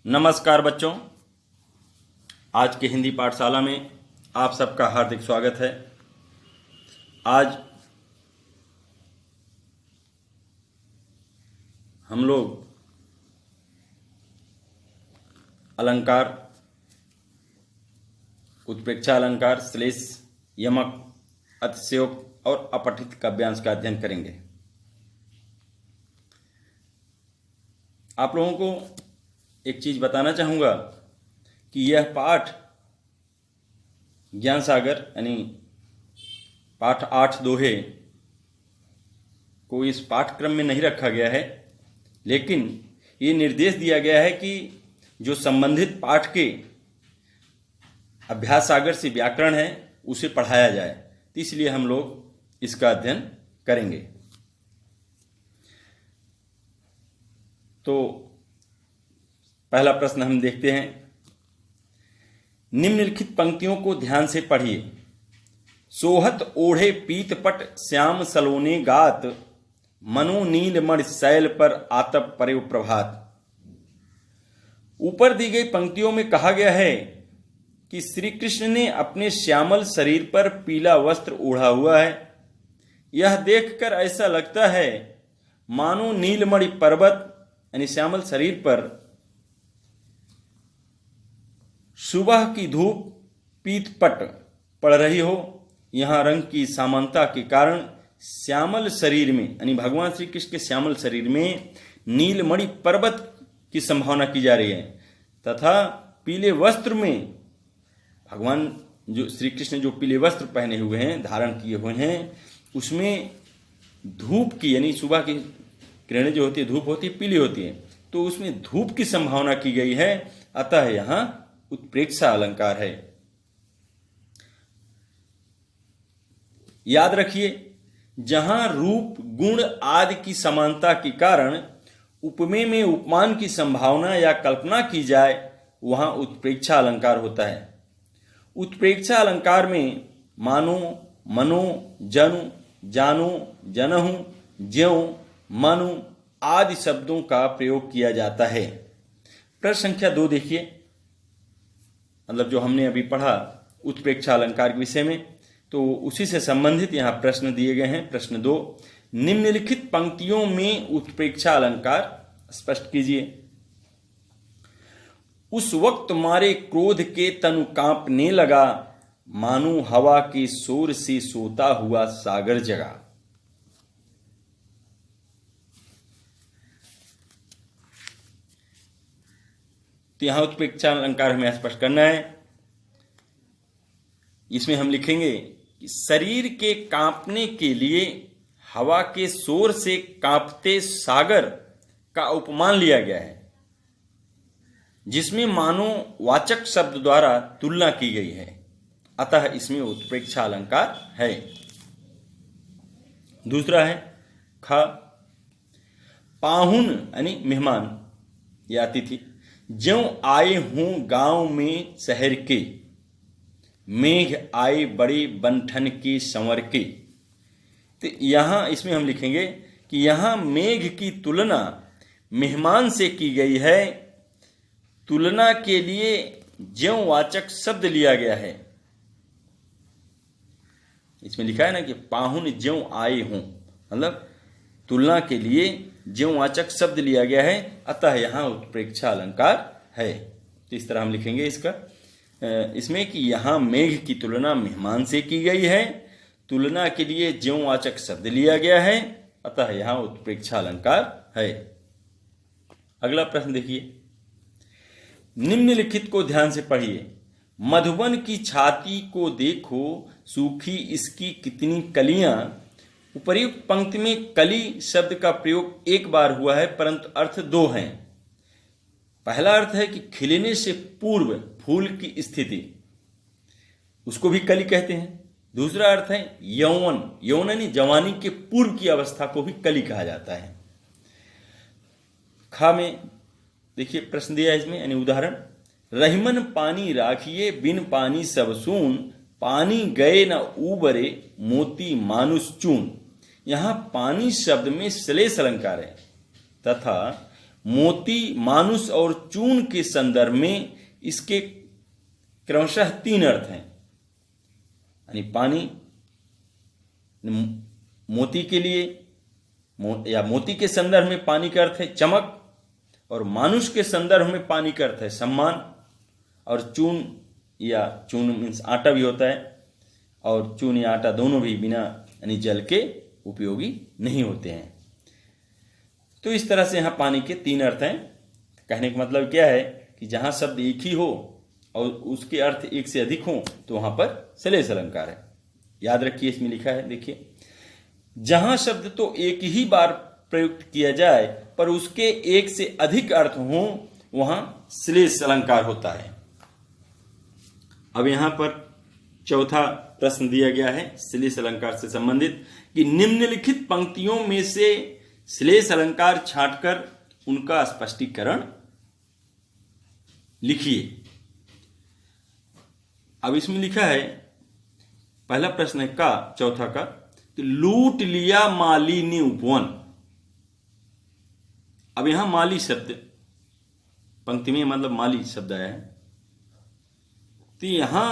नमस्कार बच्चों, आज के हिंदी पाठशाला में आप सबका हार्दिक स्वागत है। आज हम लोग अलंकार, उत्प्रेक्षा अलंकार, श्लेष, यमक, अतिशयोक्त और अपठित काव्यांश का अध्ययन करेंगे। आप लोगों को एक चीज बताना चाहूंगा कि यह पाठ ज्ञान सागर यानी पाठ 8 दोहे को इस पाठ्यक्रम में नहीं रखा गया है, लेकिन ये निर्देश दिया गया है कि जो संबंधित पाठ के अभ्यास सागर से व्याकरण है उसे पढ़ाया जाए, तो इसलिए हम लोग इसका अध्ययन करेंगे। तो पहला प्रश्न हम देखते हैं। निम्नलिखित पंक्तियों को ध्यान से पढ़िए। सोहत ओढ़े पीतपट श्याम सलोने गात, मनो नील मणि शैल पर आतप परे प्रभात। ऊपर दी गई पंक्तियों में कहा गया है कि श्री कृष्ण ने अपने श्यामल शरीर पर पीला वस्त्र ओढ़ा हुआ है। यह देखकर ऐसा लगता है मानो नीलमणि पर्वत यानी श्यामल शरीर पर सुबह की धूप पीतपट पड़ रही हो। यहाँ रंग की समानता के कारण श्यामल शरीर में यानी भगवान श्री कृष्ण के श्यामल शरीर में नीलमणि पर्वत की संभावना की जा रही है, तथा पीले वस्त्र में भगवान जो श्री कृष्ण जो पीले वस्त्र पहने हुए हैं, धारण किए हुए हैं, उसमें धूप की यानी सुबह की किरणें जो होती है, धूप होती है, पीली होती है, तो उसमें धूप की संभावना की गई है। अतः यहाँ उत्प्रेक्षा अलंकार है। याद रखिए, जहां रूप गुण आदि की समानता के कारण उपमेय में उपमान की संभावना या कल्पना की जाए, वहां उत्प्रेक्षा अलंकार होता है। उत्प्रेक्षा अलंकार में मानो, मनो, जनु, जानो, जनहु, ज्यों, मनु आदि शब्दों का प्रयोग किया जाता है। प्रश्न संख्या 2 देखिए, मतलब जो हमने अभी पढ़ा उत्प्रेक्षा अलंकार के विषय में, तो उसी से संबंधित यहाँ प्रश्न दिए गए हैं। प्रश्न 2, निम्नलिखित पंक्तियों में उत्प्रेक्षा अलंकार स्पष्ट कीजिए। उस वक्त मारे क्रोध के तनु कांपने लगा, मानो हवा के शोर से सोता हुआ सागर जगा। तो यहां उत्प्रेक्षा अलंकार हमें स्पष्ट करना है। इसमें हम लिखेंगे कि शरीर के कांपने के लिए हवा के शोर से कांपते सागर का उपमान लिया गया है, जिसमें मानो वाचक शब्द द्वारा तुलना की गई है। अतः इसमें उत्प्रेक्षा अलंकार है। दूसरा है ख, पाहुन यानी मेहमान या अतिथि, ज्यों आए हों गांव में शहर के, मेघ आए बड़े बंठन के संवर के। तो यहां इसमें हम लिखेंगे कि यहां मेघ की तुलना मेहमान से की गई है। तुलना के लिए ज्यों वाचक शब्द लिया गया है। इसमें लिखा है ना कि पाहुन ज्यों आए हों, मतलब तुलना के लिए ज्यों वाचक शब्द लिया गया है, अतः यहां उत्प्रेक्षा अलंकार है। तो इस तरह हम लिखेंगे इसमें कि यहां मेघ की तुलना मेहमान से की गई है, तुलना के लिए ज्यों वाचक शब्द लिया गया है, अतः यहां उत्प्रेक्षा अलंकार है। अगला प्रश्न देखिए। निम्नलिखित को ध्यान से पढ़िए। मधुबन की छाती को देखो, सूखी इसकी कितनी कलियां। उपर्युक्त पंक्ति में कली शब्द का प्रयोग एक बार हुआ है, परंतु अर्थ 2 हैं। पहला अर्थ है कि खिलने से पूर्व फूल की स्थिति, उसको भी कली कहते हैं। दूसरा अर्थ है यौवन, यौवन यानी जवानी के पूर्व की अवस्था को भी कली कहा जाता है। खा में देखिए प्रश्न दिया है इसमें, यानी उदाहरण, रहीमन पानी राखिए बिन पानी सब सून, पानी गए न उबरे मोती मानुष चून। यहां पानी शब्द में श्लेष अलंकार है, तथा मोती, मानुष और चून के संदर्भ में इसके क्रमशः 3 अर्थ हैं। यानी पानी, मोती के लिए या मोती के संदर्भ में पानी का अर्थ है चमक, और मानुष के संदर्भ में पानी का अर्थ है सम्मान, और चून या चून मीन्स आटा भी होता है, और चून या आटा दोनों भी बिना यानी जल के उपयोगी नहीं होते हैं। तो इस तरह से यहाँ पानी के 3 अर्थ हैं। कहने का मतलब क्या है कि जहाँ शब्द एक ही हो और उसके अर्थ एक से अधिक हो तो वहाँ पर श्लेष अलंकार है। याद रखिए, इसमें लिखा है, देखिए, जहाँ शब्द तो एक ही बार प्रयुक्त किया जाए पर उसके एक से अधिक अर्थ हों वहाँ श्लेष अलंकार होता है। अब यहाँ पर चौथा प्रश्न दिया गया है श्लेष अलंकार से संबंधित कि निम्नलिखित पंक्तियों में से श्लेष अलंकार छांटकर उनका स्पष्टीकरण लिखिए। अब इसमें लिखा है, पहला प्रश्न है का, चौथा का, कि लूट लिया माली ने उपवन। अब यहां माली शब्द पंक्ति में मतलब माली शब्द आया है, तो यहां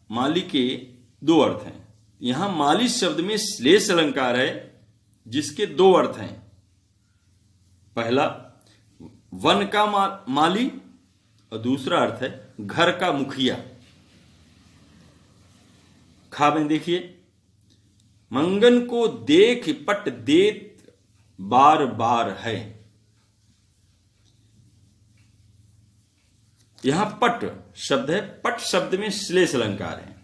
माली के 2 अर्थ हैं। यहां माली शब्द में श्लेष अलंकार है जिसके 2 अर्थ हैं। पहला वन का माली और दूसरा अर्थ है घर का मुखिया। खा में देखिए, मंगन को देख पट देत बार बार है। यहां पट शब्द है, पट शब्द में श्लेष अलंकार है।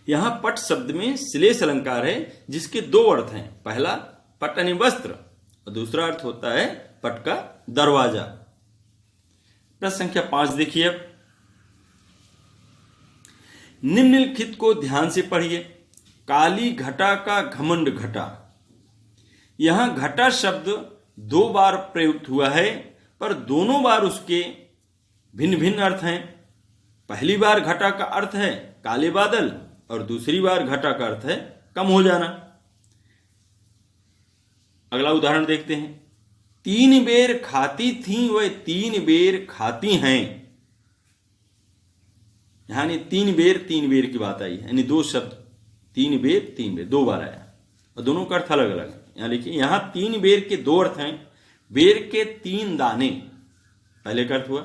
यहां पट शब्द में श्लेष अलंकार है जिसके 2 अर्थ हैं। पहला पट यानी वस्त्र और दूसरा अर्थ होता है पट का दरवाजा। प्रश्न संख्या 5 देखिए। अब निम्नलिखित को ध्यान से पढ़िए। काली घटा का घमंड घटा। यहां घटा शब्द 2 बार प्रयुक्त हुआ है पर दोनों बार उसके भिन्न भिन्न अर्थ हैं। पहली बार घटा का अर्थ है काले बादल और दूसरी बार घटा का अर्थ है कम हो जाना। अगला उदाहरण देखते हैं। 3 बेर खाती थीं वह 3 बेर खाती हैं। यानी 3 बेर की बात आई है, यानी 2 शब्द 3 बेर 2 बार आया और दोनों का अर्थ अलग अलग है। यहां लिखिए, यहां 3 बेर के 2 अर्थ हैं। बेर के 3 दाने पहले का अर्थ हुआ,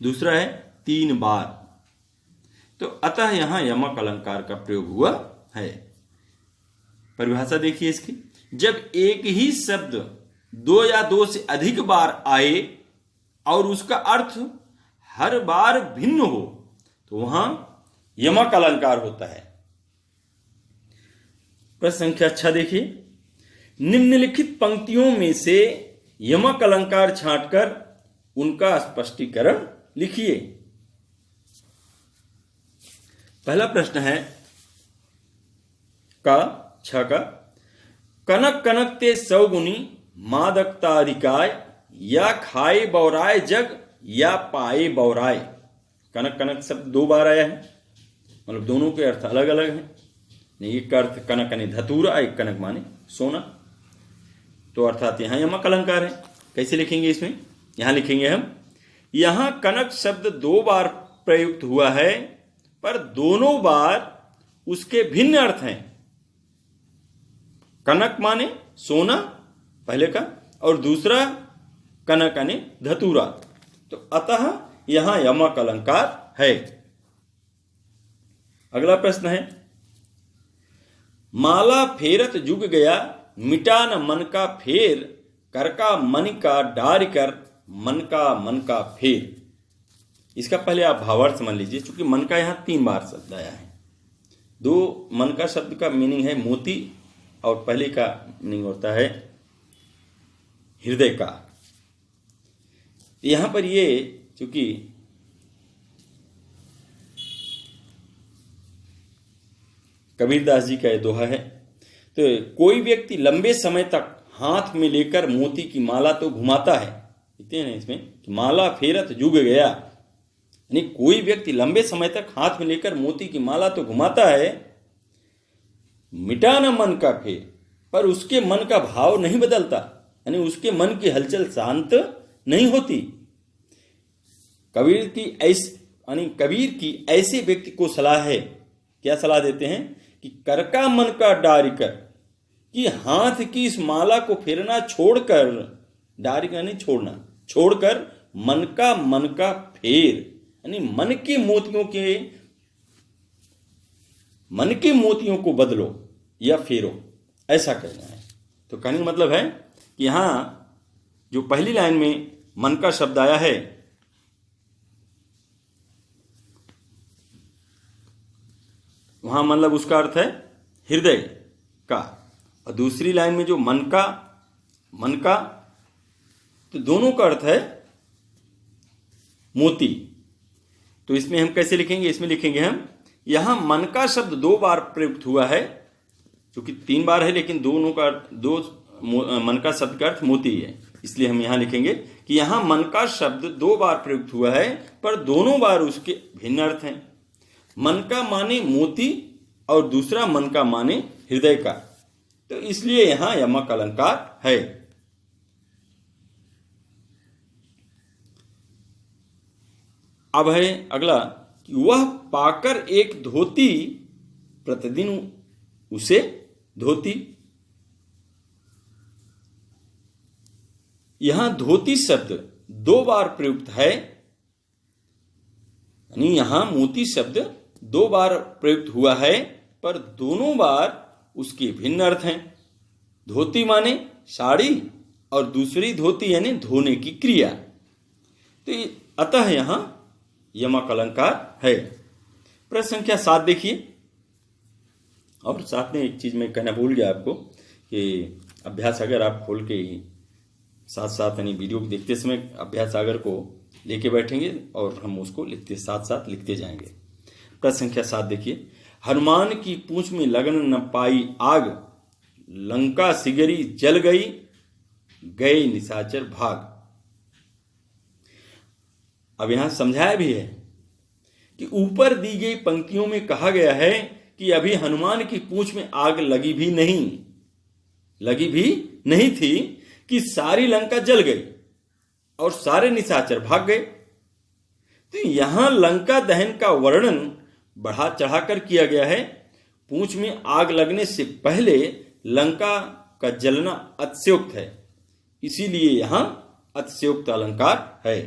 दूसरा है 3 बार। तो अतः यहां यमक अलंकार का प्रयोग हुआ है। परिभाषा देखिए इसकी, जब एक ही शब्द 2 या 2 से अधिक बार आए और उसका अर्थ हर बार भिन्न हो तो वहां यमक अलंकार होता है। प्रश्न संख्या 6 देखिए। निम्नलिखित पंक्तियों में से यमक अलंकार छांटकर उनका स्पष्टीकरण लिखिए। पहला प्रश्न है का 6 का, कनक कनक ते सौगुनी मादकता अधिकाय या खाए बौराय जग या पाए बौराय। कनक कनक शब्द 2 बार आया है, मतलब दोनों के अर्थ अलग अलग हैं। एक का अर्थ कनक यानी धतूरा, एक कनक माने सोना। तो अर्थात यहां यमक अलंकार है। कैसे लिखेंगे इसमें? यहां लिखेंगे हम, यहां कनक शब्द 2 बार प्रयुक्त हुआ है पर दोनों बार उसके भिन्न अर्थ हैं। कनक माने सोना पहले का और दूसरा कनक यानी धतूरा। तो अतः यहां यमक अलंकार है। अगला प्रश्न है, माला फेरत जुग गया मिटा न मन का फेर, कर का मन का डार कर मन का फेर। इसका पहले आप भावार्थ समझ लीजिए, क्योंकि मन का यहां 3 बार शब्द आया है। 2 मन का शब्द का मीनिंग है मोती और पहले का मीनिंग होता है हृदय का। यहां पर ये चूंकि कबीरदास जी का यह दोहा है, तो कोई व्यक्ति लंबे समय तक हाथ में लेकर मोती की माला तो घुमाता है। कहते हैं इसमें कि माला फेरत जुग गया, यानी कोई व्यक्ति लंबे समय तक हाथ में लेकर मोती की माला तो घुमाता है, मिटा न मन का फेर, पर उसके मन का भाव नहीं बदलता। यानी उसके मन की हलचल शांत नहीं होती। कबीर की ऐसे व्यक्ति को सलाह है, क्या सलाह देते हैं कि कर का मन का डारिकर, कि हाथ की इस माला को फेरना छोड़कर, डारिकर यानी छोड़ना, छोड़कर मन का फेर, यानी मन के मोतियों को बदलो या फेरो, ऐसा कहना है। तो कहने का मतलब है कि यहां जो पहली लाइन में मन का शब्द आया है, वहां मतलब उसका अर्थ है हृदय का, और दूसरी लाइन में जो मन का, तो दोनों का अर्थ है मोती। तो इसमें हम कैसे लिखेंगे? इसमें लिखेंगे हम, यहां मन का शब्द 2 बार प्रयुक्त हुआ है, क्योंकि 3 बार है, लेकिन दोनों का मन का शब्द का अर्थ मोती है, इसलिए हम यहां लिखेंगे कि यहां मन का शब्द 2 बार प्रयुक्त हुआ है, पर दोनों बार उसके भिन्न अर्थ हैं। मन का माने मोती और दूसरा मन का माने हृदय का, तो इसलिए यहां यमक अलंकार है। अब है अगला कि वह पाकर एक धोती, प्रतिदिन उसे धोती। यहां धोती शब्द 2 बार प्रयुक्त है, यानी यहां मोती शब्द 2 बार प्रयुक्त हुआ है, पर दोनों बार उसके भिन्न अर्थ हैं। धोती माने साड़ी और दूसरी धोती यानी धोने की क्रिया। तो अतः यहां यमक अलंकार है। प्रश्न संख्या 7 देखिए। और साथ में एक चीज मैं कहना भूल गया आपको कि अभ्यास अगर आप खोल के ही साथ साथ यानी वीडियो को देखते समय अभ्यास सागर को लेके बैठेंगे और हम उसको साथ साथ लिखते जाएंगे। प्रश्न संख्या 7 देखिए। हनुमान की पूंछ में लगन न पाई आग, लंका सिगरी जल गई, गए निशाचर भाग। अब यहां समझाया भी है कि ऊपर दी गई पंक्तियों में कहा गया है कि अभी हनुमान की पूंछ में आग लगी भी नहीं थी कि सारी लंका जल गई और सारे निशाचर भाग गए। तो यहां लंका दहन का वर्णन बढ़ा चढ़ाकर किया गया है। पूंछ में आग लगने से पहले लंका का जलना अतिशयोक्त है, इसीलिए यहां अतिशयोक्त अलंकार है।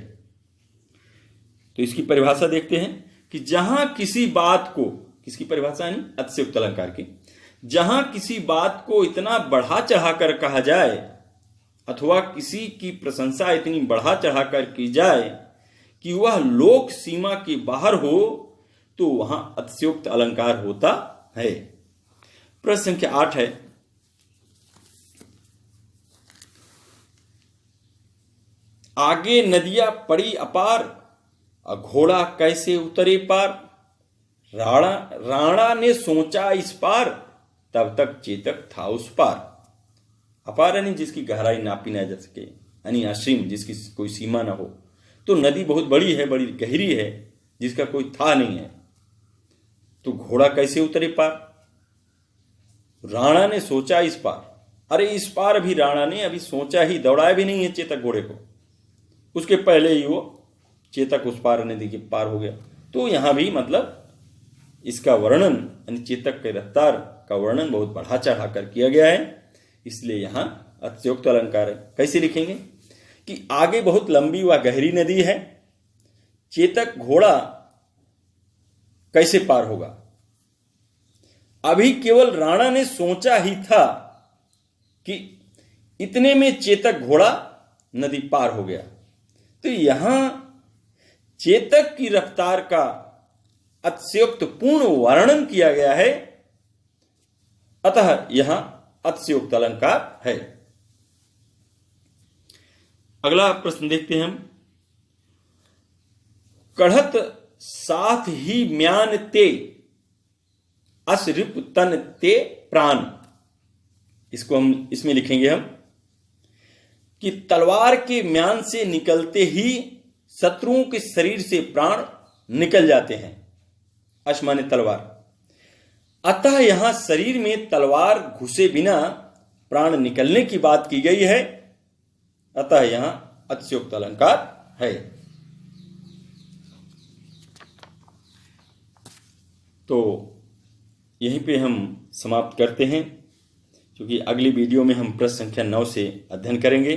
तो इसकी परिभाषा देखते हैं कि जहां किसी बात को, किसकी परिभाषा है अतिशयोक्त अलंकार की, जहां किसी बात को इतना बढ़ा चढ़ाकर कहा जाए अथवा किसी की प्रशंसा इतनी बढ़ा चढ़ाकर की जाए कि वह लोक सीमा के बाहर हो, तो वहां अतिशयोक्त अलंकार होता है। प्रश्न संख्या 8 है। आगे नदियां पड़ी अपार, घोड़ा कैसे उतरे पार, राणा ने सोचा इस पार, तब तक चेतक था उस पार। अपार यानी जिसकी गहराई नापी ना जा सके, यानी असीम, जिसकी कोई सीमा ना हो। तो नदी बहुत बड़ी है, बड़ी गहरी है, जिसका कोई था नहीं है, तो घोड़ा कैसे उतरे पार। राणा ने सोचा इस पार, अरे इस पार भी राणा ने अभी सोचा ही, दौड़ाया भी नहीं है चेतक घोड़े को, उसके पहले ही वो चेतक उस पार नदी के पार हो गया। तो यहां भी मतलब इसका वर्णन यानी चेतक के रफ्तार का वर्णन बहुत बढ़ा चढ़ा कर किया गया है, इसलिए यहां अतिशयोक्त अलंकार है। कैसे लिखेंगे कि आगे बहुत लंबी व गहरी नदी है, चेतक घोड़ा कैसे पार होगा। अभी केवल राणा ने सोचा ही था कि इतने में चेतक घोड़ा नदी पार हो गया। तो यहां चेतक की रफ्तार का अतिशयोक्त पूर्ण वर्णन किया गया है, अतः यहां अतिशयोक्त अलंकार है। अगला प्रश्न देखते हैं हम। कढ़त साथ ही म्यान ते, असरिप तन ते प्राण। इसको हम इसमें लिखेंगे हम कि तलवार के म्यान से निकलते ही शत्रुओं के शरीर से प्राण निकल जाते हैं। अश माने तलवार, अतः यहां शरीर में तलवार घुसे बिना प्राण निकलने की बात की गई है, अतः यहां अतिशयोक्त अलंकार है। तो यहीं पे हम समाप्त करते हैं, क्योंकि अगली वीडियो में हम प्रश्न संख्या 9 से अध्ययन करेंगे।